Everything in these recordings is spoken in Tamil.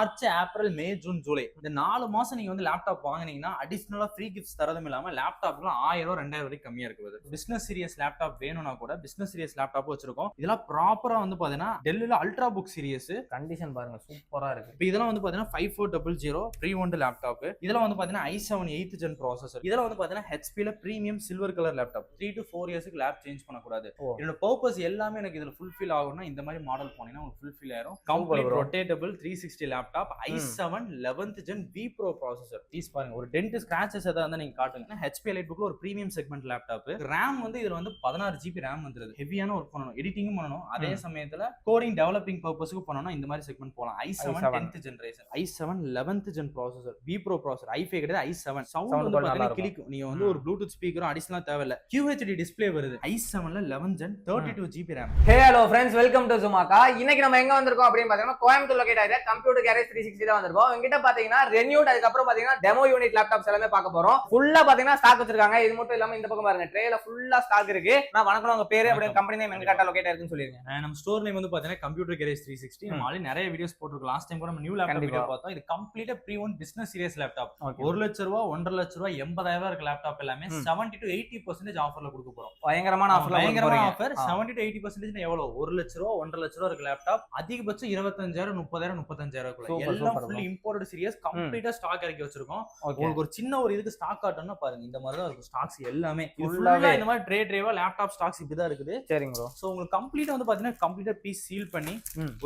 March, April, May, June, July இந்த 4 மாசம் நீங்க வந்து லேப்டாப் வாங்குனீங்கன்னா அடிஷனலா ஃப்ரீ கிஃப்ட்ஸ் தரதும் இல்லாம லேப்டாப்லாம் 1000 2000 வரைக்கும் கம்மியா இருக்குது. பிசினஸ் சீரியஸ் லேப்டாப் வேணும்னா கூட பிசினஸ் சீரியஸ் லேப்டாப் வச்சிருக்கோம். இதெல்லாம் ப்ராப்பரா வந்து பாத்தீங்கன்னா டெல்ல அல்ட்ரா புக் சீரியஸ் கண்டிஷன் பாருங்க சூப்பரா இருக்கு. இப்போ இதெல்லாம் வந்து பாத்தீங்கன்னா 5400 ப்ரீ ஓன்ட் லேப்டாப். இதெல்லாம் வந்து பாத்தீங்கன்னா i7 8th ஜென் ப்ராசஸர். இதெல்லாம் வந்து பாத்தீங்கன்னா ஹெச்பில premium silver colour laptop. 3 to 4 இயர்ஸ்க்கு லேப் சேஞ்ச் பண்ணக்கூடாது. என்னோட பர்பஸ் எல்லாமே எனக்கு இதுல ஃபுல்ஃபில் ஆகும்னா இந்த மாதிரி மாடல் போனீங்கன்னா உங்களுக்கு ஃபுல்ஃபில் ஆயிரும். Complete rotatable 360 laptop i7 11th gen V Pro processor. Please பாருங்க ஒரு டென்ட் ஸ்கிராச்சஸ் ஏதாவது இருந்தா நீங்க காட்டுங்க. ஹெச்பி எலைட் புக்ல ஒரு பிரீமியம் செக்மெண்ட் லேப்டாப். ரேம் வந்து இதுல வந்து 16 GB ரேம் வந்துருது. ஹெவியான ஒர்க் பண்ணணும், எடிட்டிங்கும் பண்ணணும், அதே சமயத்துல கோடிங் டெவலப்பிங் பர்பஸ்க்கு பண்ணனும். இந்த மாதிரி செக்மெண்ட் போலாம். i7 10th generation, i7 11th gen processor, V Pro processor, i5 கிடையாது i7. சவுண்ட் வந்து பாத்தீங்கன்னா கிளிக்கும். நீங்க வந்து ஒரு ப்ளூடூத் ஸ்பீக்கரும் அடிஷனலா தேவையில்ல. QHD டிஸ்ப்ளே வருது. i7ல 11th gen 32 GB RAM. Hey hello friends, welcome to சுமாக்கா. இன்னைக்கு நம்ம எங்க வந்திருக்கோம் அப்படின்னு பாத்தீங்கன்னா கோயம்புத்தூர் லொகேட் ஆகிற கம்ப்யூட்டர் கேரேஜ் 360 தான் வந்திருக்கோம். எங்கிட்ட பாத்தீங்கன்னா ரெனியூட், அதுக்கப்புறம் பாத்தீங்கன்னா டெமோ யூனிட் லேப்டாப்ஸ் எல்லாமே பார்க்க போறோம். ஃபுல்லா பாத்தீங்கன்னா ஸ்டாக் வச்சிருக்காங்க. இது மட்டும் இல்லாம இந்த பக்கம் பாருங்க ட்ரேல ஃபுல்லா ஸ்டாக் இருக்கு. நான் வணக்கம், உங்க பேரு அப்படியே கம்பெனி நேம் எங்க கரெக்ட்டா லொகேட் ஆயிருக்குன்னு சொல்லிருங்க. நம்ம ஸ்டோர் நேம் வந்து பாத்தீங்கன்னா கம்ப்யூட்டர் கேரேஜ் 360. நம்ம ஆல்ரெடி நிறைய வீடியோஸ் போட்டுருக்கோம். லாஸ்ட் டைம் கூட நம்ம நியூ லேப்டாப் வீடியோ பார்த்தோம். இது கம்ப்ளீட்டா pre own business series laptop. 1 லட்சம் ரூபாய் 1.5 லட்சம் ரூபாய் 80,000 இருக்க லேப்டாப் எல்லாமே 70 to 80% ஆஃபர்ல கொடுக்க போறோம். பயங்கரமான ஆஃபர். 70 to 80% எவ்வளவு? 1 லட்சம் ரூபாய் 1.5 லட்சம் ரூபாய் இருக்க லேப்டாப் அதிகபட்சம் 25,000 30,000 35,000 எல்லாம் ஃபுல்லி இம்போர்ட்டட் சீரியஸ் கம்ப்ளீட்டா ஸ்டாக் இறக்கி வச்சிருக்கோம். உங்களுக்கு ஒரு சின்ன ஒரு இதுக்கு ஸ்டாக் காட்டணும்னா பாருங்க, இந்த மாதிரி தான் இருக்கும் ஸ்டாக்ஸ் எல்லாமே. ஃபுல்லா இந்த மாதிரி ட்ரேவா லேப்டாப் ஸ்டாக்ஸ் இப்படிதான் இருக்குது. சரிங்க ப்ரோ. சோ உங்களுக்கு கம்ப்ளீட்டா வந்து பாத்தீங்கன்னா கம்ப்ளீட்டா பீஸ் சீல் பண்ணி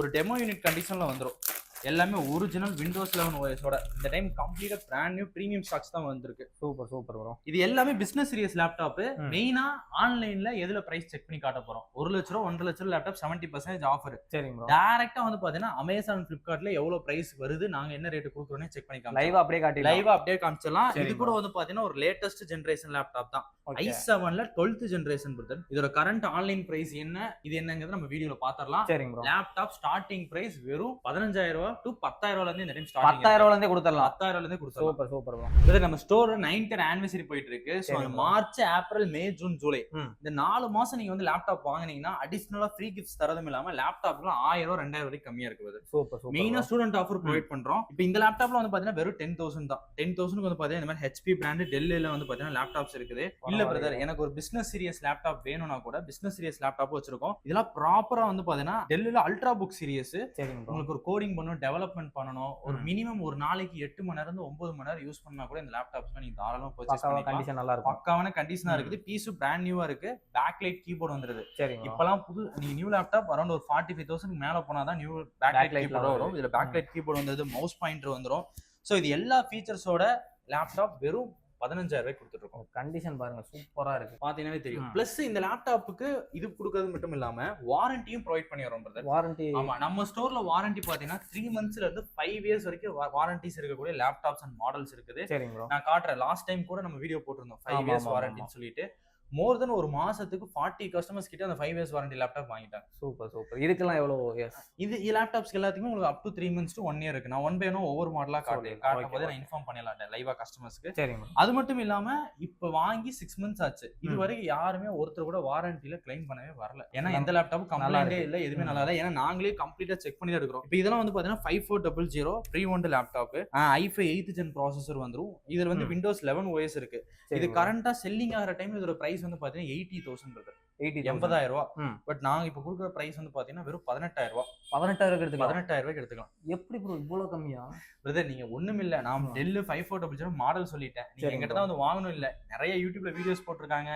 ஒரு டெமோ யூனிட் கண்டிஷன்ல வந்துரும். எல்லாமே ஒரிஜினல் விண்டோஸ் 11 OS-ஓட. இந்த டைம் கம்ப்ளீட்டா பிராண்ட் நியூ பிரீமியம் ஸ்டாக்ஸ் தான் வந்திருக்கு. Super super bro. இது எல்லாமே பிசினஸ் சீரியஸ் லேப்டாப். மெயினா ஆன்லைன்ல எதுல பிரைஸ் செக் பண்ணி காட்ட போறோம். 1 லட்சம் ரூபாய் 1.5 லட்சம் லேப்டாப் 70% ஆஃபர். சரிங்க ப்ரோ. டைரக்டா வந்து பாத்தீங்கன்னா அமேசான் பிளிப்கார்ட்ல எவ்வளவு பிரைஸ் வருது, நாங்க என்ன ரேட் கொடுக்குறோம்னு செக் பண்ணி காமிச்சலாம். லைவா அப்படியே காமிச்சலாம். இது கூட வந்து பாத்தீங்கன்னா ஒரு லேட்டஸ்ட் ஜெனரேஷன் லேப்டாப் தான். i7ல 12th ஜெனரேஷன் பிரதர். இதோட கரண்ட் ஆன்லைன் பிரைஸ் என்ன, இது என்னங்கிறது நம்ம வீடியோல பாத்தறலாம். சரிங்க ப்ரோ. லேப்டாப் ஸ்டார்டிங் பிரைஸ் வெறும் 15,000 ரூபாய் to 10,000 ரூபாயில இருந்து இந்த டைம் ஸ்டார்ட். 10,000 ரூபாயில இருந்தே கொடுத்துறலாம். 10,000 ரூபாயில இருந்தே கொடுத்துறலாம். Super super bro. பிரதர் நம்ம ஸ்டோர் 9th anniversary போயிட்டு இருக்கு. So March, April, May, June, July இந்த 4 மாசம் நீங்க வந்து லேப்டாப் வாங்குனீங்கன்னா அடிஷனலா ஃப்ரீ கிஃப்ட்ஸ் தரதும் இல்லாம லேப்டாப்லாம் 1000 2000 வரைக்கும் கம்மியா இருக்குது. Super super. மெயினா ஸ்டூடண்ட் ஆஃபர் ப்ரொவைட் பண்றோம். இப்போ இந்த லேப்டாப்ல வந்து பாத்தீங்கன்னா வெறும் 10,000 தான். 10,000க்கு வந்து பாத்தீங்கன்னா இந்த மாதிரி HP பிராண்ட் டெல்லில வந்து பாத்தீங்கன்னா லேப்டாப்ஸ் இருக்குது. இல்ல பிரதர் எனக்கு ஒரு பிசினஸ் சீரியஸ் லேப்டாப் வேணும்னா கூட பிசினஸ் சீரியஸ் லேப்டாப் வச்சிருக்கோம். இதெல்லாம் ப்ராப்பரா வந்து பாத்தீங்கன்னா டெல்ல அல்ட்ரா புக் சீரியஸ். உங்களுக்கு ஒரு கோடிங் பண்ணனும், டெவலப்மென்ட் பண்ணனும், ஒரு மினிமம் ஒரு நாளைக்கு 8 மணி நேரம் இருந்து 9 மணி நேரம் யூஸ் பண்ணா கூட இந்த லேப்டாப்ஸ் நீங்க தாராளமா பர்சேஸ் பண்ணிக்கலாம். கண்டிஷன் நல்லா இருக்கும். பக்காவான கண்டிஷனா இருக்குது. பீஸ் பிராண்ட் நியூவா இருக்கு. பேக் லைட் கீபோர்ட் வந்துருது. இப்பலாம் புது நீங்க நியூ லேப்டாப் அரௌண்ட் ஒரு 45,000 மேல போனா தான் நியூ பேக் லைட் கீபோர்ட் வரும். இதுல பேக் லைட் கீபோர்ட் வந்தது, மவுஸ் பாயிண்டர் வந்துரும். சோ இது எல்லா ஃபீச்சர்ஸோட லேப்டாப் வெறும் 15,000 ரூபாய் கொடுத்துட்டு இருக்கோம். கண்டிஷன் பாருங்க சூப்பரா இருக்கு. பாத்தீங்கன்னாவே தெரியும். பிளஸ் இந்த லேப்டாப்புக்கு இது கொடுக்கிறது மட்டும் இல்லாம வாரண்டியும் ப்ரொவைட் பண்ணிடுறோம் பிரதர். வாரண்டி? ஆமா, நம்ம ஸ்டோர்ல வாரண்டி பாத்தீங்கன்னா 3 monthsல இருந்து 5 years வரைக்கும் வாரண்டிஸ் இருக்கக்கூடிய லேப்டாப்ஸ் அண்ட் மாடல்ஸ் இருக்குது. சரிங்க ப்ரோ. நான் காட்டுறேன். லாஸ்ட் டைம் கூட நம்ம வீடியோ போட்டிருந்தோம் 5 years வாரண்டின்னு சொல்லிட்டு. மோர் தென் ஒரு மாசத்துக்கு 40 கஸ்டமர்ஸ் கிட்ட அந்த 5 years வாரண்டி லேப்டாப் வாங்கிட்டாங்க. Super super. இதுக்கெல்லாம் எவ்வளவு இயர்ஸ்? இது லேப்டாப்ஸ்க்கு எல்லாத்துக்குமே உங்களுக்கு up to 3 months to 1 year இருக்கு. நான் 1 by 1 ஒவ்வொரு மாடலா காட்டும்போது நான் இன்ஃபார்ம் பண்ணிடலாம் லைவா கஸ்டமர்ஸ்க்கு. சரிங்க. அது மட்டும் இல்லாம இப்ப வாங்கி 6 months ஆச்சு. இது வரைக்கும் யாருமே ஒருத்தர் கூட வாரண்டில கிளைம் பண்ணவே வரல. ஏன்னா எந்த லேப்டாப்பும் கம்ப்ளைண்டே இல்ல, எதுவுமே நல்லா இல்ல. ஏன்னா நாங்களே கம்ப்ளீட்டா செக் பண்ணி தான் எடுக்கிறோம். இப்போ இதெல்லாம் வந்து பாத்தீங்கன்னா 5400 pre owned laptop. i5 8th gen processor வந்துரும். இதுல வந்து விண்டோஸ் 11 OS இருக்கு. இது கரண்டா செல்லிங் ஆகிற டைம் இதோட பிரைஸ் வந்து பாத்தீங்கன்னா 80,000 இருக்கு. 80,000 ரூபாய். பட் நாங்க இப்ப கொடுக்குற பிரைஸ் வந்து பாத்தீங்கன்னா வெறும் 18,000 ரூபாய். 18,000 எடுத்துக்கலாம். 18,000 ரூபாய்க்கு எடுத்துக்கலாம். எப்படி ப்ரோ இவ்வளவு கம்மியா? பிரதர் நீங்க ஒண்ணும் இல்ல, நான் டெல் 5400 மாடல் சொல்லிட்டேன். நீங்க எங்கிட்ட தான் வந்து வாங்கணும் இல்ல. நிறைய யூடியூப்ல வீடியோஸ் போட்டிருக்காங்க.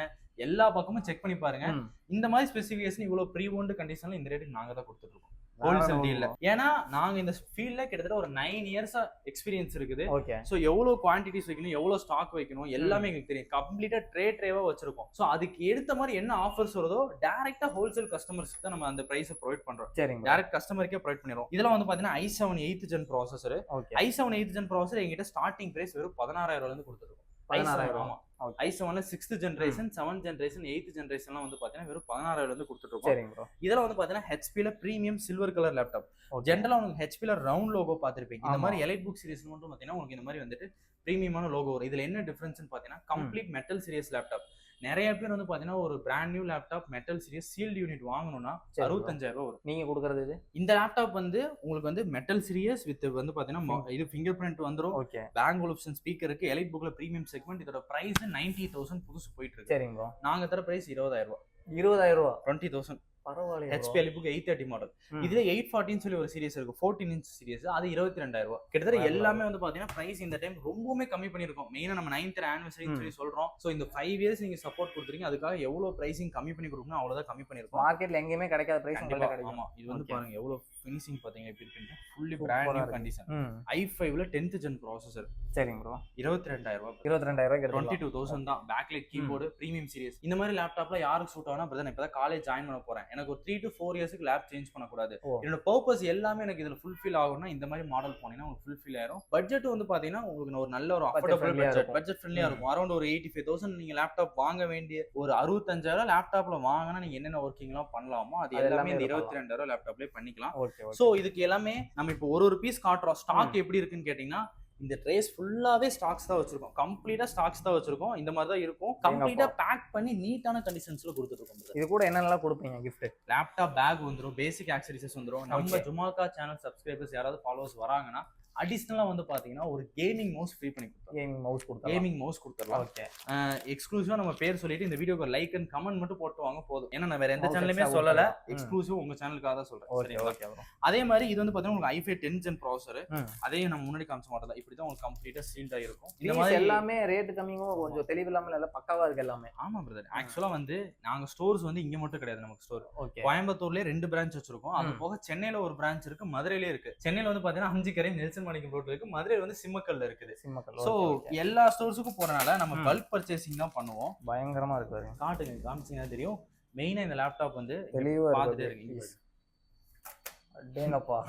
எல்லா பக்கமும் செக் பண்ணி பாருங்க. இந்த மாதிரி ஸ்பெசிஃபிகேஷன் இவ்வளவு ப்ரீ ஓன்ட் கண்டிஷன்ல இந்த ரேட்டுக்கு நாங்க தான் கொடுத்துட்டு இருக்கோம். ஹோல்சேல் டீல்ல. ஏன்னா நாங்க இந்த ஃபீல்ட்ல கிட்டத்தட்ட ஒரு 9 years எக்ஸ்பீரியன்ஸ் இருக்குது. சோ எவ்வளவு குவான்டிட்டிஸ் வைக்கணும், எவ்வளவு ஸ்டாக் வைக்கணும் எல்லாமே எங்களுக்கு தெரியும். கம்ப்ளீட்டா ட்ரேவா வச்சிருக்கோம். சோ அதுக்கு எடுத்த மாதிரி என்ன ஆஃபர்ஸ் வருதோ டைரக்டா ஹோல்சேல் கஸ்டமர்ஸ்க்கு தான் நம்ம அந்த பிரைஸை ப்ரொவைட் பண்றோம். டைரக்ட் கஸ்டமருக்கே ப்ரொவைட் பண்ணிடுறோம். இதெல்லாம் வந்து பாத்தீங்கன்னா i7 8th gen processor. i7 8th gen processor எங்கிட்ட ஸ்டார்டிங் பிரைஸ் வெறும் 16,000 ரூபாயில இருந்து கொடுத்துருக்கோம். 16,000. ஆமா. i7ல 6th generation, 7th generation, 8th ஜெனரேஷன்லாம் வந்து பாத்தீங்கன்னா வெறும் 16,000 இருந்து கொடுத்துட்டு இருக்கோம். இதெல்லாம் வந்து பாத்தீங்கன்னா ஹெச்பில பிரீமியம் சில்வர் கலர் லேப்டாப். ஜெனரலா உங்களுக்கு ஹெச்பில ரவுண்ட் லோகோ பாத்திருப்பீங்க. இந்த மாதிரி எலைட் புக் சீரிஸ் மட்டும் பாத்தீங்கன்னா உங்களுக்கு இந்த மாதிரி வந்துட்டு பிரீமியமான லோகோ வரும். இதுல என்ன டிஃபரன்ஸ்னு பாத்தீங்கன்னா கம்ப்ளீட் மெட்டல் சீரிஸ் லேப்டாப். நிறைய பேர் வந்து பாத்தீங்கன்னா ஒரு brand new laptop metal series sealed unit வாங்கணும்னா 65,000 ரூபாய் வரும். நீங்க கொடுக்கறது இது இந்த லேப்டாப் வந்து உங்களுக்கு வந்து மெட்டல் சீரிஸ் வித் வந்து பாத்தீங்கன்னா இது ஃபிங்கர் பிரிண்ட் வந்துரும். ஓகே. பேங்க் ஒலிப்சன் ஸ்பீக்கர் இருக்கு. எலைட் புக்ல பிரீமியம் செக்மெண்ட். இதோட பிரைஸ் 90,000 புதுசு போயிட்டு இருக்கு. சரிங்க ப்ரோ. நாங்க தர பிரைஸ் 20,000 ரூபாய். 20,000 ரூபாய். 20,000. பரவாயில்லை. HP எலிட்புக் 830 model. இதுல 840 சொல்லி ஒரு சீரிஸ் இருக்கு. 14 இன்ச் சீரிஸ். அது 22,000 ரூபாய். கிட்டத்தட்ட எல்லாமே வந்து பாத்தீங்கன்னா பிரைஸ் இந்த டைம் ரொம்பவே கம்மி பண்ணிருக்கோம். மெயினா நம்ம 9th anniversary சொல்லி சொல்றோம். சோ இந்த 5 இயர்ஸ் நீங்க சப்போர்ட் கொடுத்துறீங்க. அதுக்காக எவ்வளவு பிரைசிங் கம்மி பண்ணி கொடுக்கணும் அவ்வளவுதான் கம்மி பண்ணிருக்கோம். மார்க்கெட்ல எங்கேயுமே கிடைக்காத பிரைஸ் உங்களுக்கு கிடைக்கும். ஆமா. இது வந்து பாருங்க எவ்வளவு ஃபினிஷிங் பாத்தீங்க எப்படி இருக்குன்னு. Fully brand new condition. i5ல 10th gen ப்ராசஸர். சரிங்க ப்ரோ. 22,000 ரூபாய். 22,000 ரூபாய்க்கு 22,000 தான். Backlight keyboard premium series. இந்த மாதிரி லேப்டாப்ல யாருக்கு சூட் ஆகும்னா பிரதர் இப்பதான் காலேஜ் ஜாயின் பண்ண போறேன். எனக்கு ஒரு 3 to 4 இயர்ஸ்க்கு லேப் சேஞ்ச் பண்ணக்கூடாது. என்னோட பர்பஸ் எல்லாமே எனக்கு இதுல ஃபுல்ஃபில் ஆகும்னா இந்த மாதிரி மாடல் போனீங்கன்னா உங்களுக்கு ஃபுல்ஃபில் ஆயிரும். பட்ஜெட் வந்து பாத்தீங்கன்னா உங்களுக்கு ஒரு நல்ல ஒரு அஃபோர்டபிள் பட்ஜெட் ஃப்ரெண்ட்லியா இருக்கும். அரௌண்ட் ஒரு 85,000 நீங்க லேப்டாப் வாங்க வேண்டிய ஒரு 65,000 லேப்டாப்ல வாங்கினா நீங்க என்னென்ன ஒர்க்கிங் எல்லாம் பண்ணலாமோ அது எல்லாமே இந்த 22,000 லேப்டாப்லயே பண்ணிக்கலாம். சோ இதுக்கு எல்லாமே நம்ம இப்போ ஒரு பீஸ் காட்டுறோம். ஸ்டாக் எப்படி இருக்குன்னு கேட்டீங்கன்னா இந்த ட்ரேஸ் ஃபுல்லாவே ஸ்டாக்ஸ் தான் வச்சிருக்கோம். கம்ப்ளீட்டா ஸ்டாக்ஸ் தான் வச்சிருக்கோம். இந்த மாதிரி தான் இருக்கும். கம்ப்ளீட்டா பேக் பண்ணி நீட்டான கண்டிஷன்ஸ்ல கொடுத்துட்டு இருக்கோம். இது கூட என்னென்னலாம் கொடுப்பீங்க கிஃப்ட்? லேப்டாப் பேக் வந்துரும். பேசிக் ஆக்சசரிஸ் வந்துரும். நம்ம ஜுமாக்கா சேனல் சப்ஸ்கிரைபர்ஸ் யாராவது ஃபாலோவர்ஸ் வராங்கன்னா அடிஷனலா வந்து பாத்தீங்கன்னா ஒரு கேமிங் மவுஸ் ஃப்ரீ பண்ணி கொடுத்தோம். கேமிங் மவுஸ் கொடுத்துறலாம். ஓகே. எக்ஸ்க்ளூசிவா நம்ம பேர் சொல்லிட்டு இந்த வீடியோக்கு லைக் அண்ட் கமெண்ட் மட்டும் போட்டு வாங்க போதும். ஏன்னா நான் வேற எந்த சேனலுமே சொல்லல. எக்ஸ்க்ளூசிவ் உங்க சேனலுக்காக தான் சொல்றேன். ஓகே. அதே மாதிரி இது வந்து பாத்தீங்கன்னா உங்களுக்கு i5 10 gen ப்ராசஸர். அதையும் நம்ம முன்னாடி காமிச்ச மாட்டோம் தான். இப்படி தான் உங்களுக்கு கம்ப்ளீட்டா சீல்டா இருக்கும். இந்த மாதிரி எல்லாமே ரேட் கம்மியும் கொஞ்சம் தெளிவு இல்லாம எல்லாம் பக்காவா இருக்கு எல்லாமே. ஆமா பிரதர். ஆக்சுவலா வந்து நாங்க ஸ்டோர்ஸ் வந்து இங்க மட்டும் கிடையாது. நமக்கு ஸ்டோர் கோயம்புத்தூர்லயே 2 பிரான்ச் வச்சிருக்கோம். அது போக சென்னையில ஒரு பிரான்ச் இருக்கு. மதுரையிலே இருக்கு. சென்னையில வந்து பாத்தீங்கன்னா 5 கரை நெல்சன் மாணிக்கம் ரோட்ல இருக்கு. மதுரையில வந்து சிம்மக்கல்ல இருக்குது. சோ எல்லா ஸ்டோர்ஸுக்கும் போறனால நம்ம பல்க் பர்ச்சேசிங் தான் பண்ணுவோம். பயங்கரமா இருக்கு பாருங்க. காமிச்சீங்கன்னா தெரியும். மெயினா இந்த லேப்டாப் வந்து தெளிவா பார்த்துட்டே இருக்கீங்க. அடேங்கப்பா.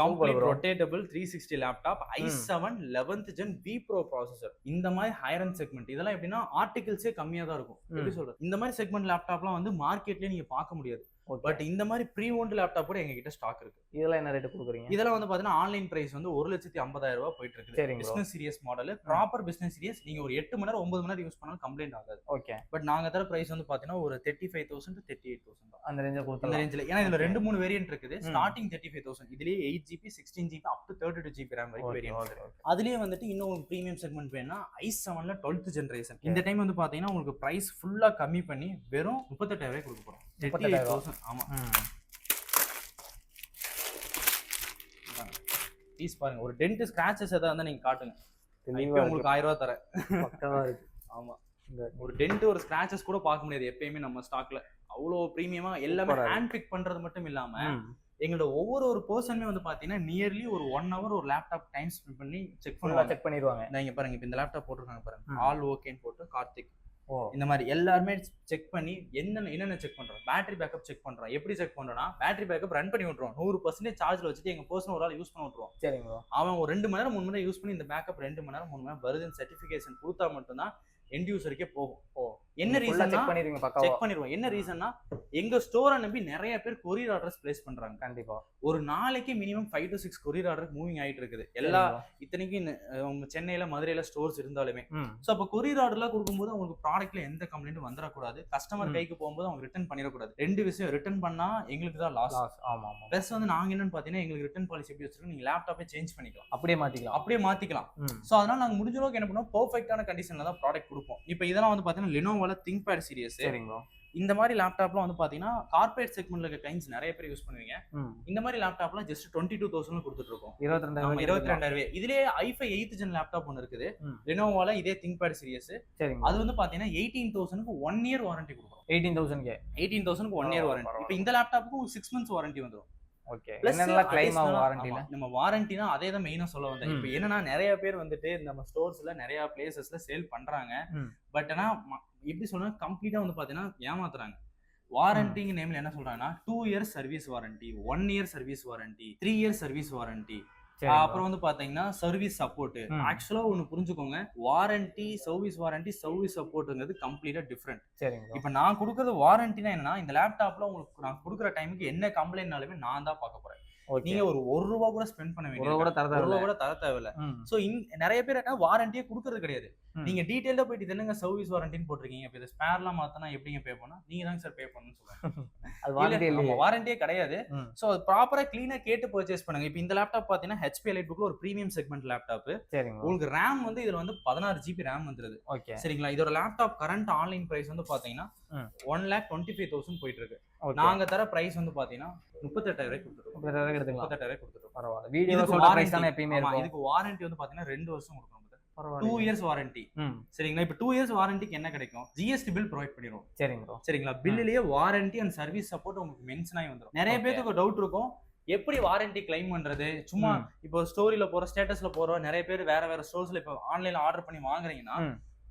Complete rotatable 360 laptop i7 11th gen V Pro processor. இந்த மாதிரி ஹையர் எண்ட் செக்மெண்ட் இதெல்லாம் எப்படின்னா ஆர்டிகல்ஸே கம்மியா தான் இருக்கும். எப்படி சொல்றது? இந்த மாதிரி செக்மெண்ட் லேப்டாப்லாம் வந்து மார்க்கெட்லயே நீங்க பார்க்க முடியாது. பட் இந்த மாதிரி ப்ரீ ஓன்ட் லேப்டாப் கூட எங்க கிட்ட ஸ்டாக் இருக்கு. இதெல்லாம் என்ன ரேட் கொடுக்குறீங்க? இதெல்லாம் வந்து பாத்தீங்கன்னா ஆன்லைன் பிரைஸ் வந்து 1,50,000 ரூபாய் போயிட்டு இருக்கு. Business series model. Proper business series. நீங்க ஒரு 8 மணி நேரம் 9 மணி நேரம் யூஸ் பண்ணாலும் கம்ப்ளைண்ட் ஆகாது. ஓகே. பட் நாங்க தர பிரைஸ் வந்து பாத்தீங்கன்னா ஒரு 35,000 to 38,000 தான். அந்த ரேஞ்சில கொடுத்தா அந்த ரேஞ்சில. ஏன்னா இதுல 2-3 வேரியன்ட் இருக்குது. ஸ்டார்டிங் 35,000. இதுலயே 8GB 16GB up to 32GB RAM வரைக்கும் வேரியன்ட் இருக்கு. அதுலயே வந்துட்டு இன்னும் பிரீமியம் செக்மெண்ட் வேணா i7ல 12th generation. இந்த டைம் வந்து பாத்தீங்கன்னா உங்களுக்கு பிரைஸ் ஃபுல்லா கம்மி பண்ணி வெறும் 38,000 ரூபாய் கொடுக்க போறோம். 38,000. ஆமா. பீஸ் பாருங்க. ஒரு டென்ட் ஸ்கிராச்சஸ் ஏதாவது இருந்தா நீங்க காட்டுங்க. இப்போ உங்களுக்கு 1000 ரூபாய் தரேன். பக்கவா இருக்கு. ஆமா. ஒரு டென்ட் ஒரு ஸ்கிராச்சஸ் கூட பார்க்க முடியாது எப்பயுமே நம்ம ஸ்டாக்ல. அவ்வளோ பிரீமியமா எல்லாமே ஹேண்ட் பிக் பண்றது மட்டும் இல்லாம எங்களோட ஒவ்வொரு பர்சனுமே வந்து பாத்தீங்கன்னா நியர்லி ஒரு 1 hour ஒரு லேப்டாப் டைம் ஸ்பெண்ட் பண்ணி செக் பண்ணிடுவாங்க. நீங்க பாருங்க இப்போ இந்த லேப்டாப் போட்டுருக்காங்க பாருங்க. ஆல் ஓகேன்னு போட்டு கார்த்திக் இந்த மாதிரி எல்லாருமே செக் பண்ணி என்னென்ன செக் பண்றோம். பேட்டரி பேக்கப் செக் பண்றோம். எப்படி செக் பண்றோம்னா பேட்டரி பேக்கப் ரன் பண்ணி விட்டுருவோம். 100% சார்ஜ்ல வச்சுட்டு எங்க பர்சன் ஒரு ஆள் யூஸ் பண்ண விட்டுருவோம். சரிங்க. அவன் ஒரு 2 மணி நேரம் 3 மணி நேரம் யூஸ் பண்ணி இந்த பேக்கப் 2 மணி நேரம் 3 மணி நேரம் வருதுன்னு சர்டிபிகேஷன் கொடுத்தா மட்டும்தான் எண்ட் யூசருக்கே போகும். என்ன ரீசன் செக் பண்ணிடுவோம். என்ன ரீசன்னா எங்க ஸ்டோரை நம்பி நிறைய பேர் கொரியர் ஆர்டர்ஸ் பிளேஸ் பண்றாங்க. கண்டிப்பா ஒரு நாளைக்கு minimum 5 to 6 courier order moving ஆயிட்டு இருக்குது. எல்லா இத்தனைக்கும் உங்க சென்னையில மதுரையில ஸ்டோர்ஸ் இருந்தாலுமே. சோ அப்ப கொரியர் ஆர்டர்லாம் கொடுக்கும்போது உங்களுக்கு ப்ராடக்ட்ல எந்த கம்ப்ளைண்ட்டும் வந்துடக்கூடாது. கஸ்டமர் கைக்கு போகும்போது அவங்க ரிட்டர்ன் பண்ணிடக்கூடாது. 2 விஷயம். ரிட்டர்ன் பண்ணா எங்களுக்கு தான் லாஸ். ஆமா. பிளஸ் வந்து நாங்க என்னன்னு பாத்தீங்கன்னா எங்களுக்கு ரிட்டர்ன் பாலிசி எப்படி வச்சிருக்கோம். நீங்க லேப்டாப்பே சேஞ்ச் பண்ணிக்கலாம். அப்படியே மாத்திக்கலாம். சோ அதனால நாங்க முடிஞ்ச அளவுக்கு என்ன பண்ணுவோம் பெர்ஃபெக்ட்டான கண்டிஷன்ல தான் ப்ராடக்ட் கொடுப்போம். இப்போ இதெல்லாம் வந்து பாத்தீங்கன்னா லெனோவோல ThinkPad சீரிஸ். சரிங்க. இந்த மாதிரி லேப்டாப்லாம் வந்து பாத்தீங்கன்னா கார்ப்பரேட் செக்மெண்ட்ல இருக்க கிளைண்ட்ஸ் நிறைய பேர் யூஸ் பண்ணுவீங்க. இந்த மாதிரி லேப்டாப்லாம் ஜஸ்ட் 22,000 கொடுத்துட்டு இருக்கோம். 22,000. இதுலயே i5 8th gen லேப்டாப் ஒன்னு இருக்குது. லெனோவோல இதே ThinkPad சீரிஸ். அது வந்து பாத்தீங்கன்னா 18,000க்கு 1 year வாரண்டி கொடுக்குறோம். 18,000க்கு 1 year வாரண்டி. இப்போ இந்த லேப்டாப்புக்கு 6 months வாரண்டி வந்துரும். ஓகே. என்னெல்லாம் கிளைம் ஆகும் வாரண்டில? நம்ம வாரண்டினா அதே தான் மெயினா சொல்ல வந்தேன். இப்போ என்னன்னா நிறைய பேர் வந்துட்டு நம்ம ஸ்டோர்ஸ்ல நிறைய பிளேசஸ்ல சேல் பண்றாங்க. பட் ஆனா எப்படி சொல்றாங்க கம்ப்ளீட்டா வந்து பாத்தீங்கன்னா ஏமாத்துறாங்க. வாரண்டிங்க நேம்ல என்ன சொல்றாங்கன்னா 2 years service warranty, 1 year service warranty, 3 years service warranty, அப்புறம் வந்து பாத்தீங்கன்னா சர்வீஸ் சப்போர்ட். ஆக்சுவலா ஒன்னு புரிஞ்சுக்கோங்க. வாரண்டி சர்வீஸ் சப்போர்ட்ங்கிறது கம்ப்ளீட்டா டிஃபரெண்ட். இப்ப நான் கொடுக்கறது வாரண்டினா என்னன்னா இந்த லேப்டாப்ல உங்களுக்கு நான் கொடுக்குற டைமுக்கு என்ன கம்ப்ளைண்ட்னாலுமே நான் தான் பார்க்க போறேன். நீங்க ஒரு 1 ரூபா கூட ஸ்பெண்ட் பண்ண வேண்டியது, 1 ரூபா கூட தர தேவையில்ல. சோ நிறைய பேர் என்ன வாரண்டியே கொடுக்கறது கிடையாது. நீங்க டீடைலா போயிட்டு இது என்னங்க சர்வீஸ் வாரண்டின்னு போட்டிருக்கீங்க, இப்ப இது ஸ்பேர்லாம் மாத்தனா எப்படிங்க பே பண்ணா, நீங்க தாங்க சார் பே பண்ணணும்னு சொல்லுவாங்க. அது வாரண்டி இல்ல, வாரண்டியே கிடையாது. சோ அது ப்ராப்பரா க்ளீனா கேட்டு பர்ச்சேஸ் பண்ணுங்க. இப்போ இந்த லேப்டாப் பாத்தீங்கன்னா HP EliteBookல ஒரு பிரீமியம் செக்மெண்ட் லேப்டாப். சரிங்க. உங்களுக்கு RAM வந்து இதுல வந்து 16 GB RAM வந்துருது. ஓகே. சரிங்களா? இதோட லேப்டாப் கரண்ட் ஆன்லைன் பிரைஸ் வந்து பாத்தீங்கன்னா 1,25,000 போயிட்டு இருக்கு. நாங்க தர பிரைஸ் வந்து பாத்தீங்கன்னா 38,000 கொடுத்துருக்கோம். 38,000 கொடுத்துருக்கோம். பரவாயில்ல. வீடியோ சொல்ற பிரைஸ் தான எப்பவுமே இருக்கும். இதுக்கு வாரண்டி வந்து பாத்தீங்கன்னா 2 வருஷம் கொடுக்கணும். 2 இயர்ஸ் வாரண்டி. சரிங்களா? இப்போ 2 இயர்ஸ் வாரண்டிக்கு என்ன கிடைக்கும்? GST பில் ப்ரொவைட் பண்ணிடுவோம். சரிங்க ப்ரோ. சரிங்களா? பில்லிலேயே வாரண்டி அண்ட் சர்வீஸ் சப்போர்ட் உங்களுக்கு மென்ஷன் ஆகி வந்துரும். நிறைய பேருக்கு டவுட் இருக்கும், எப்படி வாரண்டி கிளைம் பண்றது? சும்மா இப்போ ஸ்டோரியில போற, ஸ்டேட்டஸ்ல போற நிறைய பேர் வேற ஸ்டோர்ஸ்ல இப்போ ஆன்லைன்ல ஆர்டர் பண்ணி வாங்குறீங்கன்னா,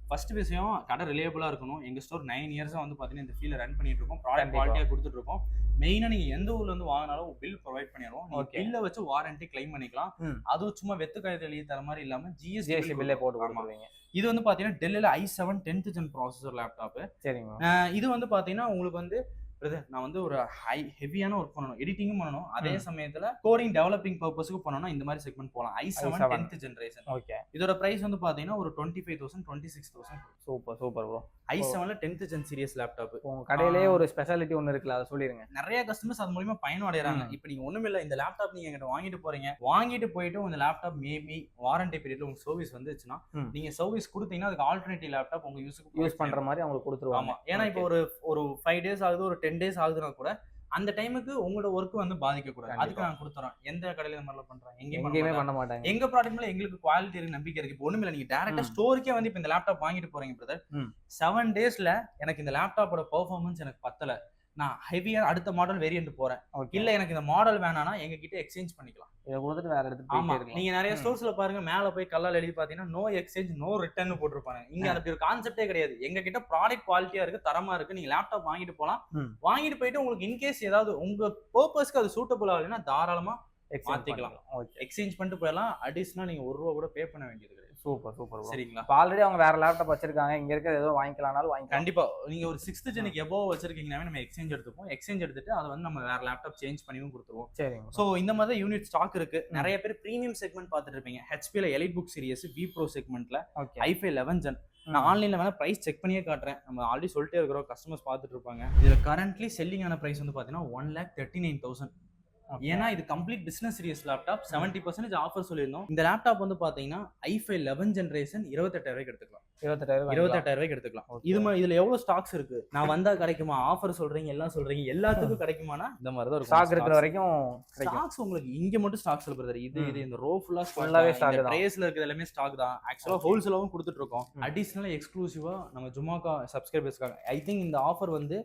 ஃபர்ஸ்ட் விஷயம் கடை ரிலேபிளா இருக்கணும். எங்க ஸ்டோர் 9 இயர்ஸா வந்து பாத்தீங்கன்னா இந்த ஃபீல்ட்ல ரன் பண்ணிட்டு இருக்கோம். ப்ராடக்ட் குவாலிட்டியா கொடுத்துட்டு இருக்கோம். மெயினா நீங்க எந்த ஊர்ல இருந்து வாங்கினாலும் பில் ப்ரொவைட் பண்ணிடுவோம். நீங்க பில்ல வச்சு வாரண்டி கிளைம் பண்ணிக்கலாம். அதுவும் சும்மா வெத்து காயத்தை எழுதி தர மாதிரி இல்லாம GST பில்லே போட்டு கொடுத்துருவீங்க. இது வந்து பாத்தீங்கன்னா டெல்ல i7 10th gen processor laptop. சரிங்க. இது வந்து பாத்தீங்கன்னா உங்களுக்கு வந்து நான் வந்து ஒரு ஹெவியான ஒர்க் பண்ணணும், எடிட்டிங்கும் பண்ணணும், அதே சமயத்துல கோடிங் டெவலப்பிங் பர்பஸ்க்கு பண்ணணும். இந்த மாதிரி செக்மெண்ட் போலாம். i7 10th generation. ஓகே. இதோட பிரைஸ் வந்து பாத்தீங்கன்னா ஒரு 25,000 26,000. Super bro. i7ல 10th gen சீரிஸ் லேப்டாப். உங்க கடையிலேயே ஒரு ஸ்பெஷாலிட்டி ஒன்னு இருக்குல, அத சொல்லிருங்க. நிறைய கஸ்டமர்ஸ் அது மூலமா பயனடைறாங்க. இப்போ நீங்க ஒண்ணுமில்ல, இந்த லேப்டாப் நீங்க என்கிட்ட வாங்கிட்டு போறீங்க, வாங்கிட்டு போயிட்டு இந்த லேப்டாப் மேபி வாரண்டி பீரியட்ல உங்க சர்வீஸ் வந்துச்சுன்னா, நீங்க சர்வீஸ் கொடுத்தீங்கன்னா அதுக்கு ஆல்டர்னேட்டிவ் லேப்டாப் உங்க யூஸ் பண்ற மாதிரி அவங்க கொடுத்துருவாங்க. ஏன்னா இப்போ ஒரு 5 days ஆகுது, ஒரு 10 days ஆகுதுன்னா கூட அந்த டைமுக்கு உங்களோட ஒர்க் வந்து பாதிக்க கூடாது. அதுக்கு நான் கொடுத்துறோம். எந்த கடையில இந்த மாதிரிலாம் பண்றாங்க, எங்கேயுமே பண்ண மாட்டாங்க. எங்க ப்ராடக்ட்ல எங்களுக்கு குவாலிட்டி இருக்கு, நம்பிக்கை இருக்கு. இப்போ ஒண்ணுமில்ல, நீங்க டைரக்டா ஸ்டோருக்கே வந்து இப்போ இந்த லேப்டாப் வாங்கிட்டு போறீங்க பிரதர், 7 daysல எனக்கு இந்த லேப்டாப்போட பெர்ஃபார்மன்ஸ் எனக்கு பத்தல, நான் ஹெவியா அடுத்த மாடல் வேரியன்ட் போறேன், இல்ல எனக்கு இந்த மாடல் வேணானா எங்க கிட்ட எக்ஸ்சேஞ்ச் பண்ணிக்கலாம். இத கொடுத்துட்டு வேற எடுத்து போயிட்டே இருக்கலாம். நீங்க நிறைய ஸ்டோர்ஸ்ல பாருங்க, மேல போய் கல்லால எழுதி பாத்தீங்கன்னா நோ எக்ஸ்சேஞ்ச் நோ ரிட்டர்ன் போட்டுருப்பாங்க. இங்க அப்படி ஒரு கான்செப்டே கிடையாது. எங்க கிட்ட ப்ராடக்ட் குவாலிட்டியா இருக்கு, தரமா இருக்கு. நீங்க லேப்டாப் வாங்கிட்டு போலாம். வாங்கிட்டு போயிட்டு உங்களுக்கு இன்கேஸ் ஏதாவது உங்க பர்பஸ்க்கு அது சூட்டபிள் ஆகலைன்னா தாராளமா மாத்திக்கலாம். எக்ஸ்சேஞ்ச் பண்ணிட்டு போயிடலாம். அடிஷனலா நீங்க ₹1 கூட பே பண்ண வேண்டியது கிடையாது. சூப்பர். சரிங்களா? ஆல்ரெடி அவங்க வேற லேப்டாப் வச்சிருக்காங்க, இங்க இருக்க ஏதோ வாங்கிக்கலாம்னாலும் வாங்கி. கண்டிப்பா நீங்க ஒரு 6th ஜெனுக்கு எபோவ் வச்சிருக்கீங்கனாவே நம்ம எக்ஸ்சேஞ்ச் எடுத்துப்போம். எக்ஸ்சேஞ்ச் எடுத்துட்டு அதை வந்து நம்ம வேற லேப்டாப் சேஞ்ச் பண்ணியும் கொடுத்துருவோம். சரிங்க. சோ இந்த மாதிரி யூனிட் ஸ்டாக் இருக்கு. நிறைய பேர் பிரீமியம் செக்மெண்ட் பார்த்துட்டு இருப்பீங்க. HPல EliteBook series V Pro செக்மெண்ட்ல i5 11 gen. நான் ஆன்லைன்ல வேணா பிரைஸ் செக் பண்ணியே காட்டுறேன். நம்ம ஆல்ரெடி சொல்லிட்டே இருக்கிறோம், கஸ்டமர்ஸ் பார்த்துட்டு இருப்பாங்க. இதுல கரண்ட்லி செல்லிங் ஆன பிரைஸ் வந்து பாத்தீங்கன்னா 1,39,000. ஏன்னா இது complete business series laptop. 70% offer சொல்லியிருந்தோம். இந்த லேப்டாப் வந்து பாத்தீங்கன்னா i5 11 ஜெனரேஷன் 28,000 எடுத்துக்கலாம். 28,000 எடுத்துக்கலாம். இதுல எவ்வளவு ஸ்டாக்ஸ் இருக்கு? நான் வந்தா கிடைக்குமா? ஆஃபர் சொல்றீங்க, எல்லாம் சொல்றீங்க, எல்லாத்துக்கும் கிடைக்குமானா இந்த மாதிரி தான் ஸ்டாக் இருக்கிற வரைக்கும் ஸ்டாக்ஸ் உங்களுக்கு இங்க மட்டும் ஸ்டாக்ஸ் பிரதர். இது இந்த ரோ ஃபுல்லா ஃபுல்லாவே ஸ்டாக் தான். பிரைஸ்ல இருக்குது எல்லாமே ஸ்டாக் தான். ஆக்சுவலா ஹோல்சேலாவும் கொடுத்துட்டு இருக்கோம். அடிஷனலா எக்ஸ்க்ளூசிவா நம்ம ஜுமாக்கா சப்ஸ்கிரைபர்ஸ்க்காக ஐ திங்க் இந்த ஆஃபர் வந்து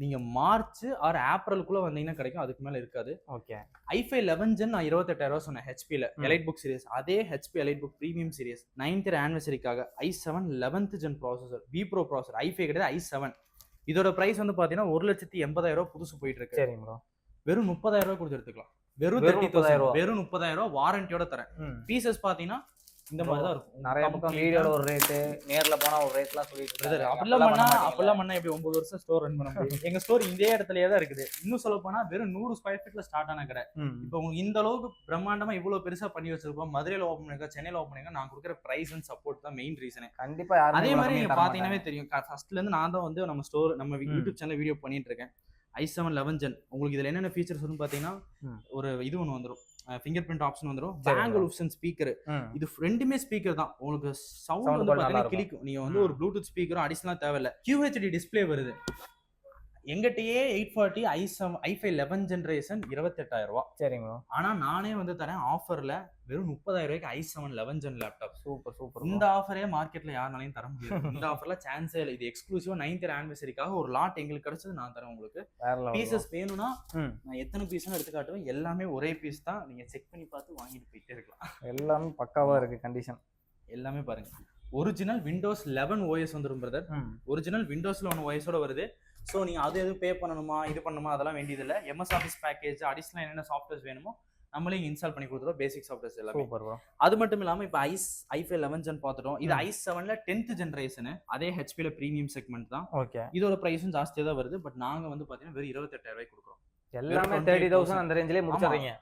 நீங்க மார்ச் ஆர் ஏப்ரலுக்குள்ள வந்தீங்கன்னா கிடைக்கும், அதுக்கு மேல இருக்காது. ஓகே. i5 11 gen நான் 28,000 சொன்னேன் HPல EliteBook சீரிஸ். அதே HP EliteBook premium series 9th ஆனிவர்சரிக்காக i7 11th gen processor, V Pro processor, i5 கிடையாது i7. இதோட பிரைஸ் வந்து பாத்தீங்கன்னா 1,80,000 புதுசு போயிட்டு இருக்கு. சரிங்க ப்ரோ. வெறும் 30,000 கொடுத்து எடுத்துக்கலாம். வெறும் 30,000. வெறும் 30,000 வாரண்டியோட தரேன். பீசஸ் பாத்தீங்கன்னா இந்த மாதிரி தான் இருக்கும். நிறைய பக்கம் வீடியோல ஒரு ரேட், நேர்ல போனா ஒரு ரேட்லாம் சொல்லிட்டு இருக்காரு. அப்பெல்லாம் பண்ணா எப்படி 9 வருஷம் ஸ்டோர் ரன் பண்ண முடியும்? எங்க ஸ்டோர் இதே இடத்துலயே தான் இருக்குது. இன்னும் சொல்ல போனா வெறும் 100 ஸ்கொயர் ஃபீட்ல ஸ்டார்ட் ஆன கடை. இப்போ உங்களுக்கு இந்த அளவுக்கு பிரம்மாண்டமா இவ்வளவு பெருசா பண்ணி வச்சிருக்கோம். மதுரையில ஓபன் பண்ணிருக்கோம், சென்னையில ஓபன் பண்ணிருக்கோம். நான் கொடுக்குற பிரைஸ் அண்ட் சப்போர்ட் தான் மெயின் ரீசன். கண்டிப்பா. அதே மாதிரி நீங்க பாத்தீங்கன்னாவே தெரியும், ஃபர்ஸ்ட்ல இருந்து நான் தான் வந்து நம்ம ஸ்டோர் நம்ம யூடியூப் சேனல் வீடியோ பண்ணிட்டு இருக்கேன். i7 11 gen உங்களுக்கு இதுல என்னென்ன ஃபீச்சர்ஸ் வந்து பாத்தீங்கன்னா ஒரு இது ஒன்று வந்துடும், ஃபிங்கர் பிரிண்ட் ஆப்ஷன் வந்துடும், பேங் ஒலிஃப்ஷன் ஸ்பீக்கர். இது ரெண்டுமே ஸ்பீக்கர் தான். உங்களுக்கு சவுண்ட் வந்து பாத்தீங்கன்னா கிளிக்கும். நீங்க வந்து ஒரு ப்ளூடூத் ஸ்பீக்கரும் அடிஷனலா தேவையில்ல. QHD டிஸ்பிளே வருது. எங்கிட்டயே 840 i5 11 ஜெனரேஷன் 28,000. சரிங்க. ஆனா நானே வந்து தரேன் ஆஃபர்ல வெறும் 30,000 i7 11 gen லேப்டாப். சூப்பர். இந்த ஆஃபரே மார்க்கெட்ல யாருனாலையும் தர முடியாது. இந்த ஆஃபர்ல சான்ஸே இல்லை. இது எக்ஸ்க்ளூசிவா 9th ஆனிவர்சரிக்காக ஒரு லாட் எங்களுக்கு கிடைச்சது, நான் தரேன் உங்களுக்கு. பீசஸ் வேணும்னா நான் எத்தனை பீஸ்னு எடுத்து காட்டுவேன். எல்லாமே ஒரே பீஸ் தான். நீங்க செக் பண்ணி பார்த்து வாங்கிட்டு போயிட்டே இருக்கலாம். எல்லாமே பக்காவா இருக்கு கண்டிஷன். எல்லாமே பாருங்க. ஒரிஜினல் விண்டோஸ் 11 OS வந்துரும் பிரதர். ஒரிஜினல் விண்டோஸ் 11 OS-ஓட வருது. ஸோ நீங்கள் அது எதுவும் பே பண்ணணுமா, இது பண்ணணுமா, அதெல்லாம் வேண்டியதில்லை. MS ஆஃபீஸ் பேக்கேஜ் அடிஷனலாக என்னென்ன சாஃப்ட்வேர்ஸ் வேணுமோ நம்மளே இன்ஸ்டால் பண்ணி கொடுத்துருவோம். பேசிக் சாஃப்ட்வேர்ஸ் எல்லாமே. அது மட்டும் இல்லாமல் இப்போ i5 11 gen பார்த்துட்டோம். இது i7ல 10th ஜெனரேஷன். அதே HPல பிரீமியம் செக்மெண்ட் தான். ஓகே. இதோட ப்ரைஸும் ஜாஸ்தியாக தான் வருது. பட் நாங்கள் வந்து பார்த்தீங்கன்னா வெறும் 28,000 கொடுக்குறோம். எல்லாமே 30,000 அந்த ரேஞ்சிலே முடிச்சிடுறீங்க.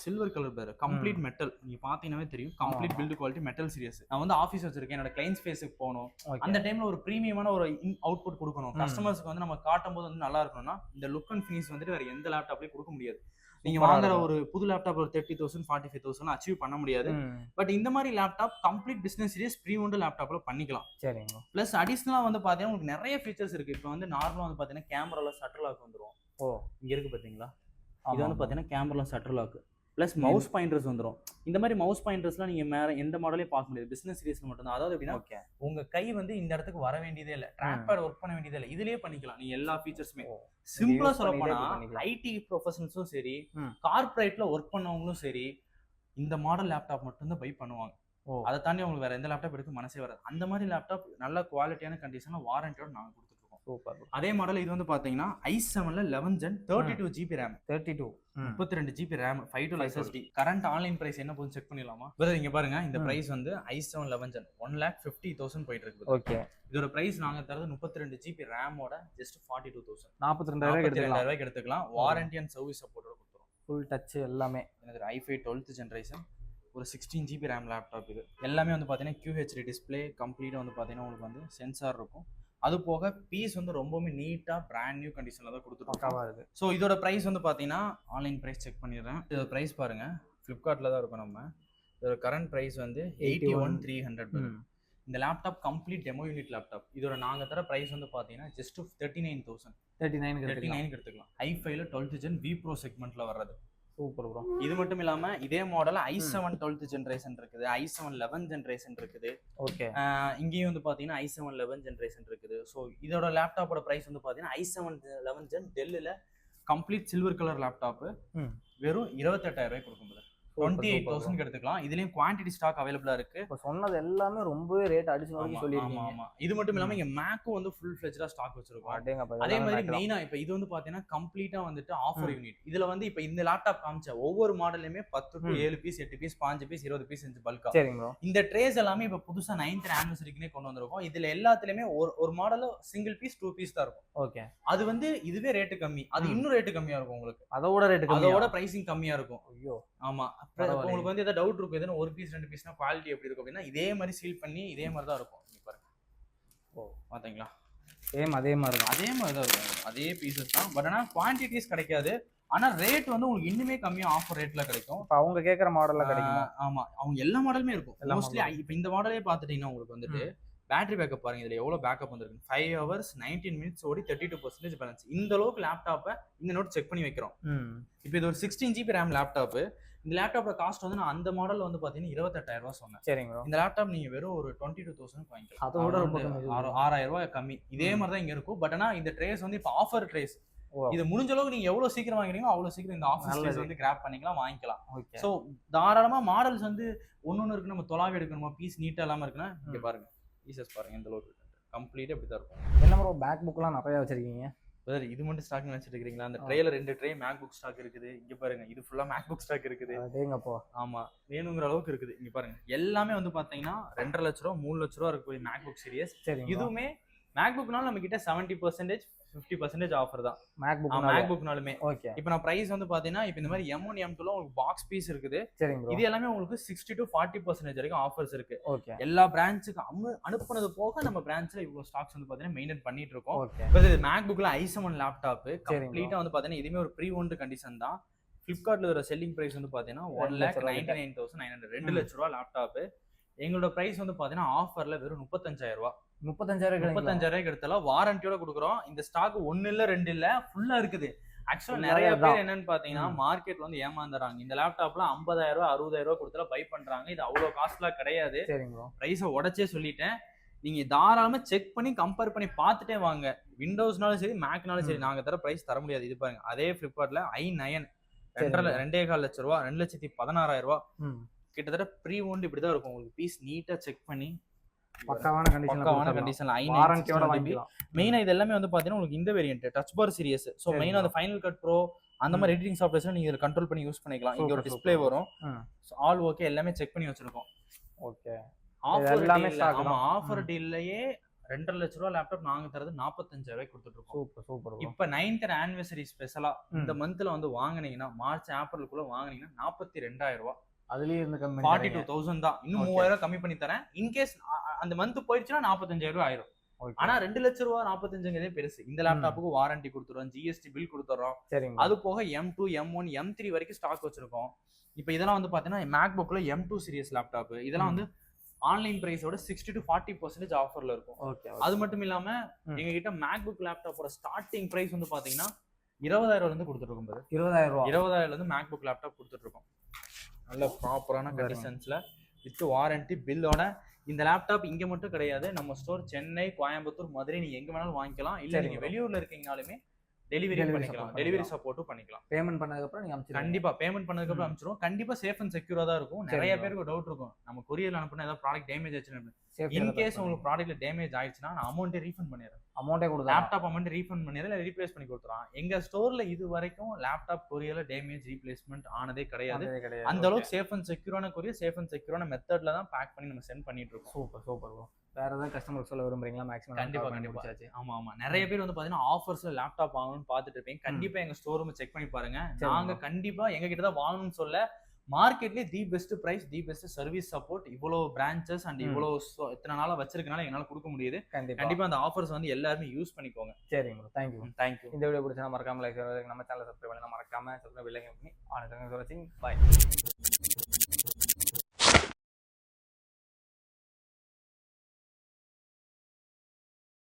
சில்வர் கலர் பேர் கம்ப்ளீட் மெட்டல். நீங்க பாத்தீங்கன்னாவே தெரியும் complete build quality metal series. நான் வந்து ஆஃபீஸ் வச்சிருக்கேன், என்னோட கிளைண்ட் ஸ்பேஸுக்கு போகணும், அந்த டைம்ல ஒரு பிரீமியமான ஒரு அவுட்புட் கொடுக்கணும், கஸ்டமர்ஸ்க்கு வந்து நம்ம காட்டும் போது வந்து நல்லா இருக்கணும்னா இந்த லுக் அண்ட் ஃபினிஷ் வந்துட்டு வேற எந்த லேப்டாப்லயும் கொடுக்க முடியாது. நீங்க வாங்குற ஒரு புது லேப்டாப் ஒரு 30,000 45,000 அச்சீவ் பண்ண முடியாது. பட் இந்த மாதிரி laptop complete business series pre owned லேப்டாப்ல பண்ணிக்கலாம். சரிங்க. பிளஸ் அடிஷனலா வந்து பாத்தீங்கன்னா உங்களுக்கு நிறைய ஃபீச்சர்ஸ் இருக்கு. இப்போ வந்து நார்மலா வந்து பாத்தீங்கன்னா கேமரால ஷட்டர் லாக் வந்துரும். இங்க இருக்கு பாத்தீங்களா, இது வந்து பாத்தீங்கன்னா கேமரால shutter lock plus mouse pointers வந்துரும். இந்த மாதிரி மவுஸ் பாயிண்டர்ஸ்லாம் நீங்க மேல எந்த மாடலையும் பார்க்க முடியாது, பிசினஸ் சீரிஸ்ல மட்டும் தான். அதாவது எப்படின்னா உங்க கை வந்து இந்த இடத்துக்கு வர வேண்டியதே இல்ல, ட்ராக் பேட் ஒர்க் பண்ண வேண்டியதே இல்ல, இதுலயே பண்ணிக்கலாம் நீங்க எல்லா ஃபீச்சர்ஸுமே. சிம்பிளா சொல்ல போனா ஐடி ப்ரொஃபஷனல்ஸும் சரி, கார்ப்பரேட்ல ஒர்க் பண்ணவங்களும் சரி இந்த மாடல் லேப்டாப் மட்டும் தான் பை பண்ணுவாங்க. அதை தாண்டி உங்களுக்கு வேற எந்த லேப்டாப் எடுக்க மனசே வராது. அந்த மாதிரி லேப்டாப் நல்ல குவாலிட்டியான கண்டிஷன்ல வாரண்டியோட நாங்க கொடுத்துருக்கோம். அதே மாடல் இது வந்து பாத்தீங்கன்னா i7ல 11 Gen 32 GB RAM, 32 GB RAM, 512 SSD. Current online price என்ன போகுது செக் பண்ணிடலாமா? இங்க பாருங்க, இந்த பிரைஸ் வந்து i7 11 Gen 1,50,000 போயிட்டு இருக்கு. ஓகே, இதோட பிரைஸ் நாங்க தரது 32 GB RAM ஓட ஜஸ்ட் 42,000, 42,000 எடுத்துக்கலாம். வாரண்டி அண்ட் சர்வீஸ் சப்போர்ட்டோட கொடுத்துரும். ஃபுல் டச் எல்லாமே. எனக்கு i5 12th ஜெனரேஷன், ஒரு 16 GB RAM லேப்டாப். இது எல்லாமே வந்து பாத்தீங்கன்னா QHD டிஸ்பிளே, கம்ப்ளீட்டா வந்து பாத்தீங்கன்னா உங்களுக்கு வந்து சென்சார் இருக்கும். அது போக பீஸ் வந்து ரொம்பவே நீட்டா பிராண்ட் நியூ கண்டிஷன்ல தான் கொடுத்துருக்கோம். ஸோ இதோட பிரைஸ் வந்து பாத்தீங்கன்னா ஆன்லைன் பிரைஸ் செக் பண்ணிடுறேன். இதோட பிரைஸ் பாருங்க, ஃபிளிப்கார்ட்ல தான் இருக்கும். நம்ம இதோட கரண்ட் பிரைஸ் வந்து 81,300. இந்த laptop complete demo unit laptop. இதோட நாங்க தர பிரைஸ் வந்து பாத்தீங்கன்னா ஜஸ்ட் 39,000, 39 எடுத்துக்கலாம். i5ல 12th Gen V Pro செக்மெண்ட்ல வர்றது. Super bro. இது மட்டும் இல்லாம இதே மாடல்ல i7 12th ஜெனரேஷன் இருக்குது, i7 11 ஜெனரேஷன் இருக்குது. ஓகே, இங்கேயும் வந்து பாத்தீங்கன்னா i7 11 ஜெனரேஷன் இருக்குது. ஸோ இதோட லேப்டாப்போட பிரைஸ் வந்து பாத்தீங்கன்னா i7 11 Gen டெல்லில் கம்ப்ளீட் சில்வர் கலர் லேப்டாப் வெறும் 28,000 கொடுக்கும். 28,000 எடுத்துக்கலாம். இதுலயும் குவான்டிட்டி ஸ்டாக் அவைலபிளா இருக்கு. இப்ப சொன்னது எல்லாமே ரொம்பவே ரேட் அடிஷனலா சொல்லிருக்கீங்க. ஆமா, இது மட்டும் இல்லாம இங்க மேக்கும் வந்து ஃபுல் ஃப்ளெஜ்டா ஸ்டாக் வச்சிருக்கோம். அதே மாதிரி மெயினா இப்ப இது வந்து பாத்தீங்கன்னா கம்ப்ளீட்டா வந்துட்டு ஆஃபர் யூனிட். இதுல வந்து இப்ப இந்த லேப்டாப் காமிச்ச ஒவ்வொரு மாடலுமே 10 to 7 piece, 8 piece, 5 piece, 20 piece செஞ்சு பல்கா. சரிங்க. இந்த ட்ரேஸ் எல்லாமே இப்ப புதுசா 9th anniversary-க்குனே கொண்டு வந்திருக்கோம். இதுல எல்லாத்துலயுமே ஒரு மாடல் சிங்கிள் பீஸ் 2 பீஸ் தான் இருக்கும். ஓகே, அது வந்து இதுவே ரேட் கம்மி, அது இன்னும் ரேட் கம்மியா இருக்கும் உங்களுக்கு. அதோட பிரைசிங் கம்மியா இருக்கும். ஐயோ ஆமா. உங்களுக்கு வந்து ஏதாவது டவுட் இருக்கும், எதுனா ஒரு பீஸ் 2 பீஸ்னா குவாலிட்டி எப்படி இருக்கும் அப்படின்னா இதே மாதிரி சீல் பண்ணி இதே மாதிரி தான் இருக்கும். நீங்க பாருங்க. பாத்தீங்களா, அதே மாதிரி தான் இருக்கும். அதே பீசஸ் தான். பட் ஆனா குவான்டிட்டிஸ் கிடைக்காது. ஆனா ரேட் வந்து உங்களுக்கு இன்னுமே கம்மியா ஆஃபர் ரேட்ல கிடைக்கும். அவங்க கேட்கற மாடல்ல கிடைக்கும். ஆமா, அவங்க எல்லா மாடலுமே இருக்கும். மோஸ்ட்லி இப்ப இந்த மாடலே பாத்துட்டீங்கன்னா உங்களுக்கு வந்துட்டு பேட்டரி பேக்கப் பாருங்க, இதுல எவ்வளவு பேக்கப் வந்திருக்கு. 5 hours 19 minutes ஓடி 32% பேலன்ஸ். இந்த அளவுக்கு லேப்டாப்பை இந்த நோட் செக் பண்ணி வைக்கிறோம். இப்போ இது ஒரு 16 GB RAM லேப்டாப். இந்த லேப்டாப்போட காஸ்ட் வந்து நான் அந்த மாடல் வந்து பாத்தீங்கன்னா 28,000 சொன்னேன். சரிங்க. இந்த லேப்டாப் நீங்க வெறும் ஒரு 22,000 வாங்கிக்கலாம். அதோட ரொம்ப 6,000 கம்மி. இதே மாதிரி தான் இங்க இருக்கும். பட் ஆனா இந்த ட்ரேஸ் வந்து இப்போ ஆஃபர் ட்ரேஸ். இது முடிஞ்ச அளவுக்கு நீங்க எவ்வளவு சீக்கிரம் வாங்குறீங்களோ அவ்வளவு சீக்கிரம் இந்த ஆஃபர் ட்ரேஸ் வந்து கிராப் பண்ணிக்கலாம், வாங்கிக்கலாம். சோ தாராளமா மாடல்ஸ் வந்து ஒன்னொன்னு இருக்கு. நம்ம தொலாவி எடுக்கணுமா, பீஸ் நீட்டா இல்லாம இருக்குன்னா இங்க பாருங்க, பீசஸ் பாருங்க எந்த அளவுக்கு கம்ப்ளீட்டா இப்படி தான் இருக்கும். என்ன ப்ரோ மேக் புக்லாம் நிறைய வச்சிருக்கீங்க? இது மட்டும் ஸ்டாக் நினைச்சிட்டு இருக்கீங்களா? அந்த ட்ரேல 2 ட்ரே மேக் புக் ஸ்டாக் இருக்குது. இங்க பாருங்க, இது ஃபுல்லா மேக் புக் ஸ்டாக் இருக்குது. அதேங்கப்பா. ஆமா, வேணுங்கிற அளவுக்கு இருக்குது. இங்க பாருங்க, எல்லாமே வந்து பாத்தீங்கன்னா 2.5 லட்ச ரூபா 3 லட்ச ரூபா இருக்கக்கூடிய மேக் புக் சீரிஸ். இதுவுமே மேக் புக்னால நம்ம கிட்ட 70% 50% ஆஃபர் தான் மேக் புக்னாலுமே. ஓகே, இப்போ நான் பிரைஸ் வந்து பாத்தீங்கன்னா இப்போ இந்த மாதிரி M1 M2ல உங்களுக்கு பாக்ஸ் பீஸ் இருக்குது. இது எல்லாமே உங்களுக்கு 60 to 40% வரைக்கும் ஆஃபர்ஸ் இருக்கு. ஓகே, எல்லா பிரான்ச்சுக்கு அனுப்புனது போக நம்ம பிரான்ச்ல இவ்வளவு ஸ்டாக்ஸ் வந்து பாத்தீங்கன்னா மெயின்டைன் பண்ணிட்டு இருக்கோம். இப்போ இது மேக் புக்ல i7 லேப்டாப் கம்ப்ளீட்டா வந்து பாத்தீங்கன்னா இதுமே ஒரு ப்ரீ ஓன்ட் கண்டிஷன் தான். ஃபிளிப்கார்ட்ல ஒரு செல்லிங் பிரைஸ் வந்து பாத்தீங்கன்னா 1,99,900, 2 லட்ச ரூபா லேப்டாப். எங்களோட பிரைஸ் வந்து பாத்தீங்கன்னா ஆஃபர்ல வெறும் 35,000 எடுத்தாலும் வாரண்டியோட கொடுக்குறோம். இந்த ஸ்டாக் 1 இல்ல 2 இல்ல, ஃபுல்லா இருக்குது. ஆக்சுவலா நிறைய பேர் என்னன்னு பாத்தீங்கன்னா மார்க்கெட்ல வந்து ஏமாந்துறாங்க. இந்த லேப்டாப்ல 50,000 60,000 கொடுத்தாலும் பை பண்றாங்க. இது அவ்வளவு காஸ்ட்லாம் கிடையாது. பிரைஸை உடச்சே சொல்லிட்டேன். நீங்க தாராளமா செக் பண்ணி கம்பேர் பண்ணி பார்த்துட்டே வாங்க. விண்டோஸ்னாலும் சரி மேக்னாலும் சரி நாங்க தர பிரைஸ் தர முடியாது. இது பாருங்க, அதே ஃபிளிப்கார்ட்ல i9 2.25 லட்ச ரூபா, 2,16,000 கிட்டத்தட்ட ப்ரீ ஓன்ட் இப்படிதான் இருக்கும். உங்களுக்கு பீஸ் நீட்டா செக் பண்ணி பக்காவான கண்டிஷன்ல வாரண்டியோட வாங்கிக்கலாம். மெயினா இது எல்லாமே வந்து பாத்தீங்கன்னா உங்களுக்கு இந்த வேரியன்ட் டச் பார் சீரிஸ். சோ மெயினா அந்த ஃபைனல் கட் ப்ரோ அந்த மாதிரி எடிட்டிங் சாஃப்ட்வேர்ஸ் நீங்க இத கண்ட்ரோல் பண்ணி யூஸ் பண்ணிக்கலாம். இங்க ஒரு டிஸ்ப்ளே வரும். ஆல் ஓகே, எல்லாமே செக் பண்ணி வச்சிருக்கோம். ஓகே, ஆஃபர் எல்லாமே ஸ்டாக். ஆமா, ஆஃபர் டீல்லயே 2.5 லட்ச ரூபா லேப்டாப் நாங்க தரது 45,000 ரூபாய்க்கு கொடுத்துட்டு இருக்கோம். Super super bro. இப்ப 9th ஆனிவர்சரி ஸ்பெஷலா இந்த மந்த்ல வந்து வாங்குனீங்கன்னா மார்ச் ஏப்ரலுக்குள்ள வாங்குனீங்கன்னா 42,000 ரூபாய். அதுலயே இருந்து கம்மி 42,000 தான். இன்னும் 3,000 ரூபாய் கம்மி பண்ணி தரேன். இன்கேஸ் அந்த மந்த் போயிடுச்சுன்னா 45,000 ரூபாய் ஆயிரும். ஆனா 2 லட்ச ரூபா 45ங்கிறதே பெருசு. இந்த லேப்டாப்புக்கு வாரண்டி கொடுத்துறோம், ஜிஎஸ்டி பில் கொடுத்துறோம். சரிங்க. அது போக M2 M1 M3 வரைக்கும் ஸ்டாக் வச்சிருக்கோம். இப்போ இதெல்லாம் வந்து பாத்தீங்கன்னா மேக்புக்ல M2 சீரிஸ் லேப்டாப் இதெல்லாம் வந்து ஆன்லைன் பிரைஸோட 60 to 40% ஆஃபர்ல இருக்கும். அது மட்டும் இல்லாம எங்க கிட்ட மேக்புக் லேப்டாப்போட ஸ்டார்டிங் பிரைஸ் வந்து பாத்தீங்கன்னா 20,000 இருந்து கொடுத்துட்டு இருக்கோம். 20,000 இருந்து மேக்புக் லேப்டாப் கொடுத்துட்டு இருக்கோம். நல்ல ப்ராப்பரான கண்டிஷன்ஸ்ல வித் வாரண்டி பில்லோட. இந்த லேப்டாப் இங்க மட்டும் கிடையாது, நம்ம ஸ்டோர் சென்னை, கோயம்புத்தூர், மதுரை நீங்க எங்க வேணாலும் வாங்கிக்கலாம். இல்ல நீங்க வெளியூர்ல இருக்கீங்கனாலுமே டெலிவரி பண்ணிக்கலாம், டெலிவரி சப்போர்ட்டும் பண்ணிக்கலாம். பேமெண்ட் பண்ணதுக்கு அப்புறம் நீங்க அனுப்பிச்சிடுங்க. கண்டிப்பா பேமெண்ட் பண்ணதுக்கு அப்புறம் அனுப்பிச்சிடுவோம். கண்டிப்பா சேஃப் அண்ட் செக்யூரா தான் இருக்கும். நிறைய பேருக்கு டவுட் இருக்கும், நம்ம கொரியர்ல அனுப்புனா ஏதாவது ப்ராடக்ட் டேமேஜ் ஆச்சுன்னு. இன்கேஸ் உங்களுக்கு ப்ராடக்ட்ல டேமேஜ் ஆயிடுச்சுன்னா நான் அமௌண்ட்டே ரீஃபண்ட் பண்ணிடுறேன். லேப்டாப் அமௌண்ட் ரீஃபண்ட் பண்ணிடுறேன், இல்லை ரீப்ளேஸ் பண்ணி கொடுத்துறோம். எங்க ஸ்டோர்ல இது வரைக்கும் லேப்டாப் கொரியர்ல டேமேஜ் ரீப்ளேஸ்மெண்ட் ஆனதே கிடையாது. அந்த அளவுக்கு சேஃப் அண்ட் செக்யூரான கொரியர், சேஃப் அண்ட் செக்யூரான மெத்தட்ல தான் பேக் பண்ணி நம்ம சென்ட் பண்ணிட்டு இருக்கோம். Super super bro. வேற ஏதாவது கஸ்டமருக்கு சொல்ல விரும்புறீங்களா? மேக்ஸிமம் கண்டிப்பா. ஆமா ஆமா, நிறைய பேர் வந்து பாத்தீங்கன்னா ஆஃபர்ஸ்ல லேப்டாப் வாங்கணும்னு பாத்துட்டு இருப்பீங்க. கண்டிப்பா எங்க ஸ்டோர் ரூம் செக் பண்ணி பாருங்க. நாங்க கண்டிப்பா எங்க கிட்ட தான் வாங்கணும்னு சொல்ல, மார்க்கெட்லயே the best price, the best service support, இவ்வளவு பிரான்ச்சஸ் அண்ட் இவ்வளவு இத்தனை நாளா வச்சிருக்கனால என்னால கொடுக்க முடியுது. கண்டிப்பா அந்த ஆஃபர்ஸ் வந்து எல்லாருமே யூஸ் பண்ணிக்கோங்க. சரிங்க ப்ரோ, தேங்க்யூ. தேங்க்யூ. இந்த வீடியோ பிடிச்சா மறக்காம லைக் பண்ணுங்க, நம்ம சேனலை சப்ஸ்கிரைப் பண்ணுங்க, மறக்காம சப்ஸ்கிரைப் பண்ணி பாய்.